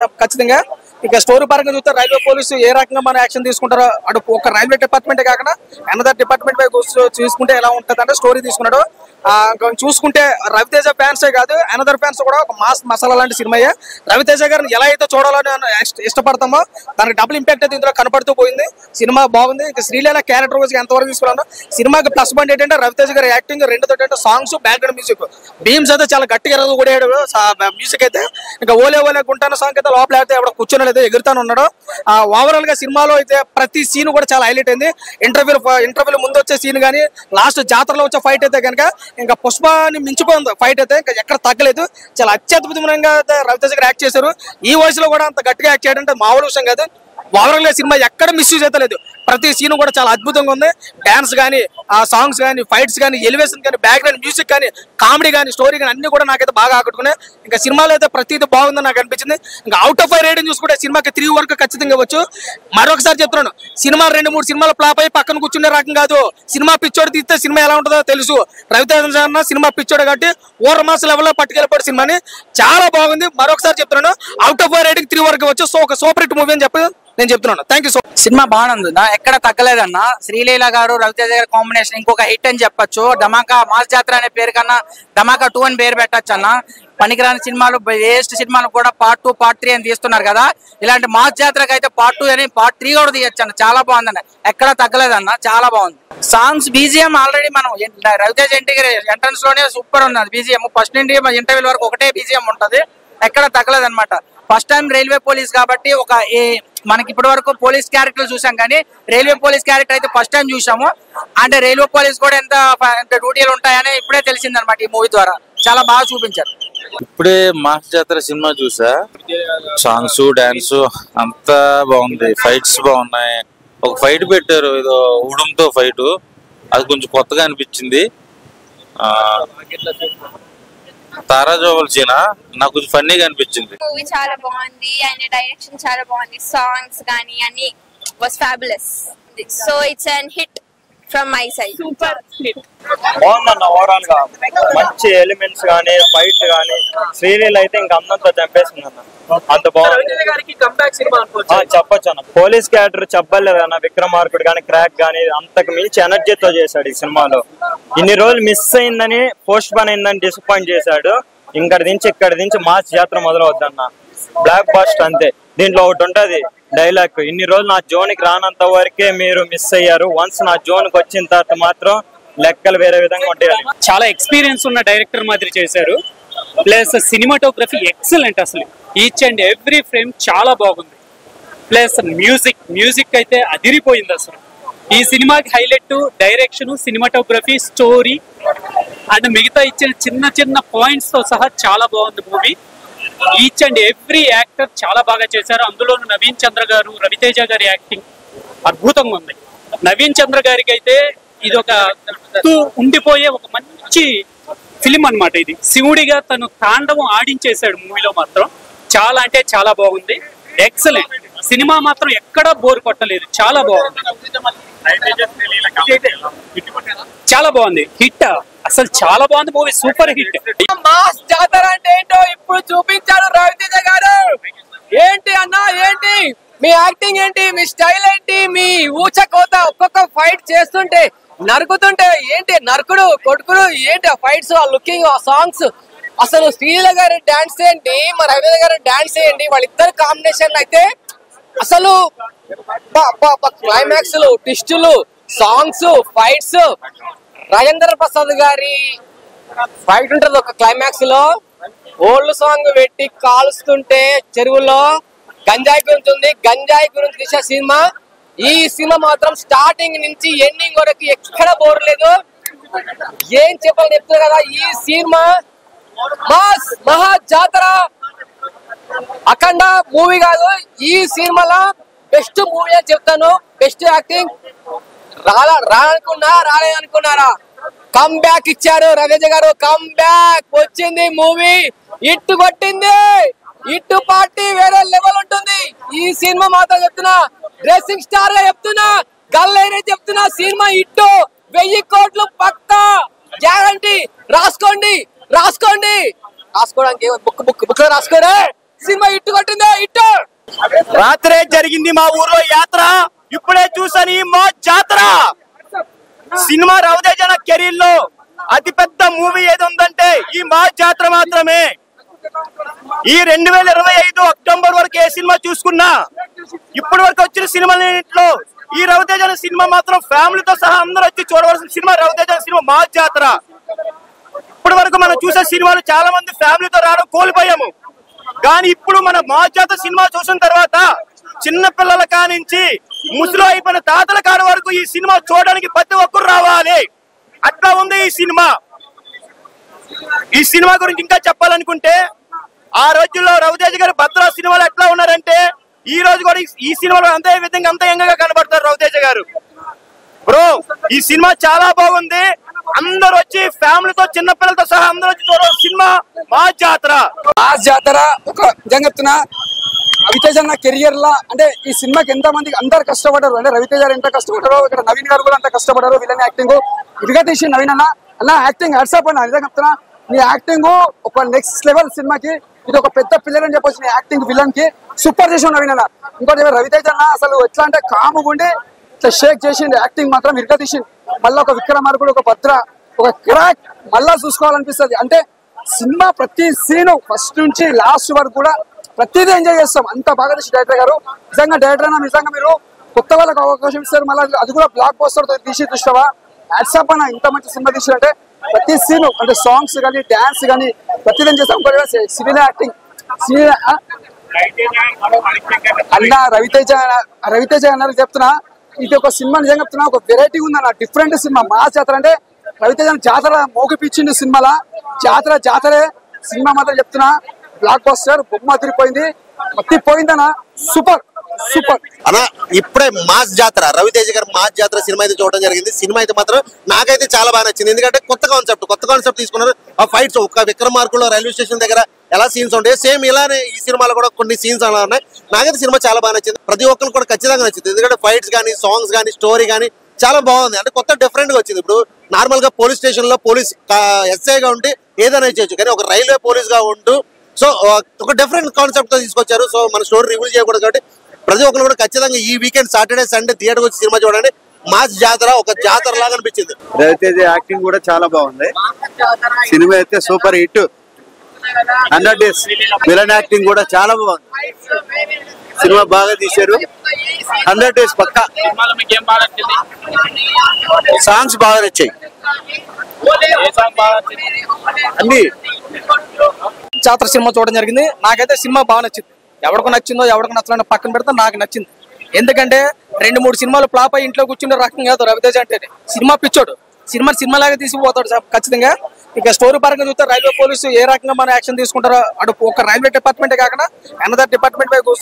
ఖచ్చితంగా ఇక స్టోరీ పరంగా చూస్తే రైల్వే పోలీసు ఏ రకంగా మనం యాక్షన్ తీసుకుంటారో అటు ఒక రైల్వే డిపార్ట్మెంటే కాకుండా అనదర్ డిపార్ట్మెంట్ పై చూసుకుంటే ఎలా ఉంటుంది అంటే స్టోరీ తీసుకున్నాడు. చూసుకుంటే రవితేజ ఫ్యాన్సే కాదు అనదర్ ఫ్యాన్స్ కూడా ఒక మాస్ మసాలా లాంటి సినిమాయే. రవితేజ గారిని ఎలా అయితే చూడాలని ఇష్టపడతామో దానికి డబుల్ ఇంపాక్ట్ అయితే ఇందులో కనపడుతూ పోయింది. సినిమా బాగుంది. ఇక శ్రీలీల క్యారెక్టర్ వచ్చి ఎంతవరకు తీసుకున్నాను. సినిమాకి ప్లస్ పాయింట్ ఏంటంటే రవితేజ గారి యాక్టింగ్, రెండోది సాంగ్స్, బ్యాక్గ్రౌండ్ మ్యూజిక్. భీమ్స్ అయితే చాలా గట్టిగా కూడాడు మ్యూజిక్ అయితే. ఇంకా ఓలే ఓలే గుంటాన సాంగ్ అయితే లోపల అయితే ఎవడ కూర్చొని అయితే ఎగురుతాను ఉన్నాడు. ఓవరాల్ గా సినిమాలో అయితే ప్రతి సీన్ కూడా చాలా హైలైట్ అయింది. ఇంటర్వ్యూలు ముందు వచ్చే సీన్ కానీ లాస్ట్ జాతరలో వచ్చే ఫైట్ అయితే కనుక ఇంకా పుష్పాన్ని మించిపోయింది ఫైట్ అయితే. ఇంకా ఎక్కడ తగ్గలేదు. చాలా అత్యద్భుతంగా రవితేజ గారు యాక్ట్ చేశారు. ఈ వయసులో కూడా అంత గట్టిగా యాక్ట్ చేయడం అంటే మామూలు విషయం కాదు. ఓవరాల్ గా సినిమా ఎక్కడ మిస్యూజ్ అయితే లేదు. ప్రతి సీన్ కూడా చాలా అద్భుతంగా ఉంది. డాన్స్ కానీ, ఆ సాంగ్స్ కానీ, ఫైట్స్ కానీ, ఎలివేషన్ కానీ, బ్యాక్గ్రౌండ్ మ్యూజిక్ కానీ, కామెడీ కానీ, స్టోరీ కానీ అన్ని కూడా నాకైతే బాగా ఆకట్టుకున్నాయి. ఇంకా సినిమాలో అయితే ప్రతిదీ బాగుందని నాకు అనిపించింది. ఇంకా అవుట్ ఆఫ్ 5 రేటింగ్ చూసుకుంటే సినిమాకి 3 వరకు ఖచ్చితంగా ఇవ్వచ్చు. మరొకసారి చెప్తున్నాను, సినిమా 2-3 సినిమాలు ఫ్లాప్ అయ్యి పక్కన కూర్చునే రకం కాదు. సినిమా పిచ్చోడు తీస్తే సినిమా ఎలా ఉంటుందో తెలుసు. రవితేజ అన్న సినిమా పిచ్చోడు కాబట్టి ఓవర్ మాస్ లెవెల్లో పట్టుకెళ్ళిపోయి సినిమాని చాలా బాగుంది. మరొకసారి చెప్తున్నాను, అవుట్ ఆఫ్ 5 రేటింగ్ 3 వరకు ఇవ్వచ్చు. సో ఒక సూపర్ హిట్ మూవీ అని చెప్పి నేను చెప్తున్నాను. Thank you so much. Cinema బాగుంది, ఎక్కడ తగ్గలేదన్న. శ్రీలీల గారు రవితేజ గారి కాంబినేషన్ ఇంకొక హిట్ అని చెప్పొచ్చు. ధమాకా మాస్ జాతర అనే పేరు కన్నా ధమాకా 2 అని పేరు పెట్టచ్చు అన్న. పనికిరాని సినిమాలు, వేస్ట్ సినిమాలు కూడా పార్ట్ 2, పార్ట్ 3 అని తీస్తున్నారు కదా. ఇలాంటి మాస్ జాతరకి అయితే పార్ట్ 2 అని, పార్ట్ 3 కూడా తీయచ్చు అన్న. చాలా బాగుందన్న, ఎక్కడ తగ్గలేదన్న, చాలా బాగుంది. సాంగ్స్, బీజిఎం ఆల్రెడీ మనం రవితేజ ఎంట్రన్స్ లోనే సూపర్ ఉన్నది బీజిఎం. ఫస్ట్ నుండి ఇంటర్వ్యూ వరకు ఒకటే బీజిఎం ఉంటది, ఎక్కడ తగ్గలేదు అనమాట. ఫస్ట్ టైం రైల్వే పోలీస్ కాబట్టి మనకి ఇప్పటి వరకు పోలీస్ క్యారెక్టర్ చూసాం, కానీ రైల్వే పోలీస్ క్యారెక్టర్ అయితే ఫస్ట్ టైం చూసాము. అంటే రైల్వే పోలీస్ కూడా ఎంత డ్యూటీలు ఉంటాయని ఇప్పుడే తెలిసిందనమాట ఈ మూవీ ద్వారా. చాలా బాగా చూపించారు. ఇప్పుడే మాస్ జాతర సినిమా చూసా. సాంగ్స్, డాన్స్ అంతా బాగుంది. ఫైట్స్ బాగున్నాయి. ఒక ఫైట్ పెట్టారు, ఏదో ఉడుంతో ఫైట్, అది కొంచెం కొత్తగా అనిపించింది. తారా జోవల్సీనా నాకు కొంచెం ఫన్నీగా అనిపించింది. మూవీ చాలా బాగుంది. ఆయన డైరెక్షన్ చాలా బాగుంది. సాంగ్స్ కానీ అన్ని was fabulous. So it's an hit from my side. Super hit. బాగుందన్న. ఓవరాల్ గా మంచి ఎలిమెంట్స్ గానీ, ఫైట్ గానీ, శ్రీలీల అయితే ఇంకా అందంతో చంపేసింది అన్న. అంత బాగుంది. చెప్పొచ్చు అన్న. పోలీస్ క్యారెక్టర్ చెప్పలేదు అన్న. విక్రమార్కుడు గానీ, క్రాక్ గానీ అంతకు మించి ఎనర్జీతో చేశాడు ఈ సినిమాలో. ఇన్ని రోజులు మిస్ అయిందని, పోస్ట్ పోన్ అయిందని డిసప్పాయింట్ చేశాడు. ఇక్కడ నుంచి మాస్ జాతర మొదలవుద్దన్న. బ్లాక్ బాస్ట్ అంతే. దీంట్లో ఒకటి ఉంటది డైలాగ్, ఇన్ని రోజులు నా జోన్కి రానంత వరకే మీరు మిస్ అయ్యారు, వన్స్ నా జోన్కి వచ్చిన తర్వాత మాత్రం లెక్కలు వేరే విధంగా ఉంటాయి. చాలా ఎక్స్పీరియన్స్ ఉన్న డైరెక్టర్ మాదిరి చేశారు. Plus cinematography excellent. అసలు ఈచ్ అండ్ ఎవ్రీ ఫ్రేమ్ చాలా బాగుంది. ప్లస్ మ్యూజిక్ అయితే అదిరిపోయింది. అసలు ఈ సినిమాకి highlight direction, cinematography, story and మిగతా ఇచ్చిన చిన్న పాయింట్స్ తో సహా చాలా బాగుంది movie. Each and every actor చాలా బాగా చేశారు. అందులోనూ నవీన్ చంద్ర గారు, రవితేజ గారి యాక్టింగ్ అద్భుతంగా ఉంది. నవీన్ చంద్ర గారికి అయితే ఇది ఒక ఉండిపోయే ఒక మంచి ఫిలిం అన్నమాట. ఇది శివుడిగా తను తాండవం ఆడించేశాడు మూవీలో. మాత్రం చాలా అంటే చాలా బాగుంది. ఎక్సలెంట్. సినిమా మాత్రం ఎక్కడా బోర్ కొట్టలేదు. చాలా బాగుంది. చాలా బాగుంది. హిట్. అసలు చాలా బాగుంది మూవీ. Super hit. మాస్ జాతర అంటే ఏంటో ఇప్పుడు చూపించాడు రవితేజ గారు. ఏంటి అన్న, ఏంటి మీ యాక్టింగ్, ఏంటి మీ స్టైల్, ఏంటి మీ ఊచకోత, ఒక్కొక్క ఫైట్ చేస్తుంటే నరుకుతుంటే ఏంటి, నరుకుడు కొడుకుడు ఏంటి, ఆ ఫైట్స్, ఆ లుకింగ్, ఆ సాంగ్స్, అసలు శ్రీలీల గారి డాన్స్ ఏంటి, మా రవితేజ గారి డాన్స్ ఏంటి, వాళ్ళిద్దరు కాంబినేషన్ అయితే అసలు క్లైమాక్స్, ట్విస్టులు, సాంగ్స్, ఫైట్స్. రాజేంద్ర ప్రసాద్ గారి ఫైట్ ఉంటది ఒక క్లైమాక్స్ లో, ఓల్డ్ సాంగ్ పెట్టి కాలుస్తుంటే చెరువులో గంజాయి గురించి ఉంది. గంజాయి గురించి తీసే సినిమా. ఈ సినిమా మాత్రం స్టార్టింగ్ నుంచి ఎండింగ్ వరకు ఎక్కడ బోర్ లేదు. ఏం చెప్పాలని చెప్తున్నా కదా, ఈ సినిమా మాస్ మహా జాతర అఖండ మూవీ కాదు, ఈ సినిమాలో బెస్ట్ మూవీ అని చెప్తాను. Best acting. రాలేదనుకున్నారా, కమ్ బ్యాక్ ఇచ్చారు రవితేజ గారు. కమ్ బ్యాక్ వచ్చింది మూవీ, ఇట్టు కొట్టింది. ఇట్టు పార్టీ వేరే లెవెల్ ఉంటుంది. ఈ సినిమా మాత్రం చెప్తున్నా, డ్రెస్సింగ్ స్టార్ గా చెప్తున్నా, గల్లైనా చెప్తున్నా, సినిమా ఇట్టు 1000 కోట్లు పక్కా గ్యారంటీ. రాసుకోండి. రాసుకోవడానికి బుక్ లో రాసుకోరే. సినిమా ఇట్టు కొట్టిందే ఇట్టు. రాత్రే జరిగింది మా ఊర్లో యాత్ర, ఇప్పుడే చూసాను ఈ మా జాతర. సినిమా రవితేజ కెరీర్ లో అతి పెద్ద మూవీ ఏది ఉందంటే ఈ మా జాతర మాత్రమే. ఈ 2025 అక్టోబర్ వరకు ఏ సినిమా చూసుకున్నా ఇప్పటి వరకు వచ్చిన సినిమాలో ఈ రవితేజ సినిమా మాత్రం ఫ్యామిలీతో సహా అందరూ వచ్చి చూడవలసిన సినిమా రవితేజ సినిమా మా జాతర. ఇప్పటి వరకు మనం చూసే సినిమాలు చాలా మంది ఫ్యామిలీతో రావడం కోల్పోయాము, కానీ ఇప్పుడు మన మా జాతర సినిమా చూసిన తర్వాత చిన్న పిల్లల కానించి ముసలి అయిపోయిన తాతల కాని వరకు ఈ సినిమా చూడడానికి ప్రతి ఒక్కరు రావాలి. అట్లా ఉంది ఈ సినిమా. ఈ సినిమా గురించి ఇంకా చెప్పాలనుకుంటే ఆ రోజుల్లో రవితేజ గారు భద్రా సినిమాలు ఎట్లా ఉన్నారంటే ఈ రోజు కూడా ఈ సినిమాలో అంతే విధంగా అంత యంగగా కనబడతారు రవితేజ గారు. బ్రో ఈ సినిమా చాలా బాగుంది, అందరూ వచ్చి ఫ్యామిలీతో చిన్న పిల్లలతో సహా అందరూ వచ్చి చూడాలి సినిమా మా జాతర. మా జాతర ఒక నిజంగా చెప్తున్నా రవితేజ అన్న కెరియర్ లా అంటే ఈ సినిమాకి ఎంత మంది అందరు కష్టపడ్డారు. అంటే రవితేజ గారు ఎంత కష్టపడ్డారో ఇక్కడ నవీన్ గారు కూడా అంత కష్టపడ్డారు. విలన్ యాక్టింగ్ ఇదిగా తీసి నవీన్ అన్న యాక్టింగ్ హెడ్సప్ అన్న నిజంగా చెప్తున్నా. నీ యాక్టింగ్ ఒక నెక్స్ట్ లెవెల్ సినిమాకి, ఇది ఒక పెద్ద పిల్లర్ అని చెప్పొచ్చు. నీ యాక్టింగ్ విలన్ కి సూపర్ చేసి నవీన్ అన్న. ఇంకోటి రవితేజ అన్న అసలు ఎట్లా అంటే కాముగుండి ఇట్లా షేక్ చేసింది, యాక్టింగ్ మాత్రం ఇరుగా తీసింది. మళ్ళీ ఒక విక్రమార్కుడు ఒక భద్ర ఒక క్రాక్ మళ్ళా చూసుకోవాలనిపిస్తుంది. అంటే సినిమా ప్రతి సీను ఫస్ట్ నుంచి లాస్ట్ వరకు కూడా ప్రతిదీ ఎంజాయ్ చేస్తాం, అంత బాగా తీసి డైరెక్టర్ గారు. నిజంగా డైరెక్టర్ అన్న నిజంగా మీరు కొత్త వాళ్ళకి అవకాశం ఇస్తారు, మళ్ళీ అది కూడా బ్లాక్ పోస్టర్ తీసి చూస్తావా హ్యాట్సాప్ అన్న. ఇంత మంచి సినిమా తీసినట్టే ప్రతి సీను అంటే సాంగ్స్ కానీ డాన్స్ కానీ ప్రతిదీ చేస్తాం. సివిల్ యాక్టింగ్ అన్న రవితేజ అన్నారు చెప్తున్నా. ఇది ఒక సినిమా నిజంగా చెప్తున్నా ఒక వెరైటీ ఉందన్న, డిఫరెంట్ సినిమా. మా జాతర అంటే రవితేజ జాతర మోగిపించింది సినిమాలా. జాతరే సినిమా మాత్రం చెప్తున్నా బ్లాక్ బస్టర్, బొమ్మ తిరిగిపోయింది, మత్తిపోయిందన్న. సూపర్ సూపర్ అన్న. ఇప్పుడే మాస్ జాతర రవితేజ గారు మాస్ జాతర సినిమా అయితే చూడడం జరిగింది. సినిమా అయితే మాత్రం నాకైతే చాలా బాగా నచ్చింది, ఎందుకంటే కొత్త కాన్సెప్ట్ తీసుకున్నారు. ఆ ఫైట్స్ ఒక విక్రమార్కులో రైల్వే స్టేషన్ దగ్గర ఎలా సీన్స్ ఉంటాయి సేమ్ ఇలానే ఈ సినిమాలో కూడా కొన్ని సీన్స్ అలా ఉన్నాయి. నాకైతే సినిమా చాలా బాగా నచ్చింది, ప్రతి ఒక్కరు కూడా ఖచ్చితంగా నచ్చింది. ఎందుకంటే ఫైట్స్ కానీ సాంగ్స్ కానీ స్టోరీ కానీ చాలా బాగుంది. అంటే కొత్త డిఫరెంట్ గా వచ్చింది. ఇప్పుడు నార్మల్ గా పోలీస్ స్టేషన్ లో పోలీస్ ఎస్ఐగా ఉంటే ఏదైనా చేయొచ్చు, కానీ ఒక రైల్వే పోలీస్ గా ఉంటూ సో ఒక డిఫరెంట్ కాన్సెప్ట్ తో తీసుకొచ్చారు. సో మన స్టోరీ రివీల్ చేయకూడదు కాబట్టి ప్రతి ఒక్కరు కూడా ఖచ్చితంగా ఈ వీకెండ్ సాటర్డే సండే థియేటర్ వచ్చి సినిమా చూడండి. మాస్ జాతర ఒక జాతర లాగా అనిపించింది. రవితేజ యాక్టింగ్ కూడా చాలా బాగుంది. సినిమా అయితే super hit, 100 days. Villain acting కూడా చాలా బాగుంది. సినిమా బాగా తీశారు, 100 days పక్కా. సాంగ్స్ బాగా నచ్చాయి అన్ని. జాతర సినిమా చూడడం జరిగింది, నాకైతే సినిమా బాగా నచ్చింది. ఎవరికి నచ్చిందో ఎవరికి నచ్చలేదో పక్కన పెడితే నాకు నచ్చింది. ఎందుకంటే 2-3 సినిమాలు ఫ్లాప్ అయ్యి ఇంట్లో కూర్చుండే రకం కాదు రవితేజ అంటే. సినిమా పిచ్చోడు, సినిమాలాగా తీసుకుపోతాడు ఖచ్చితంగా. ఇక స్టోరీ పరంగా చూస్తే రైల్వే పోలీసు ఏ రకంగా మన యాక్షన్ తీసుకుంటారో అటు ఒక రైల్వే డిపార్ట్మెంటే కాకుండా అనదర్ డిపార్ట్మెంట్ పై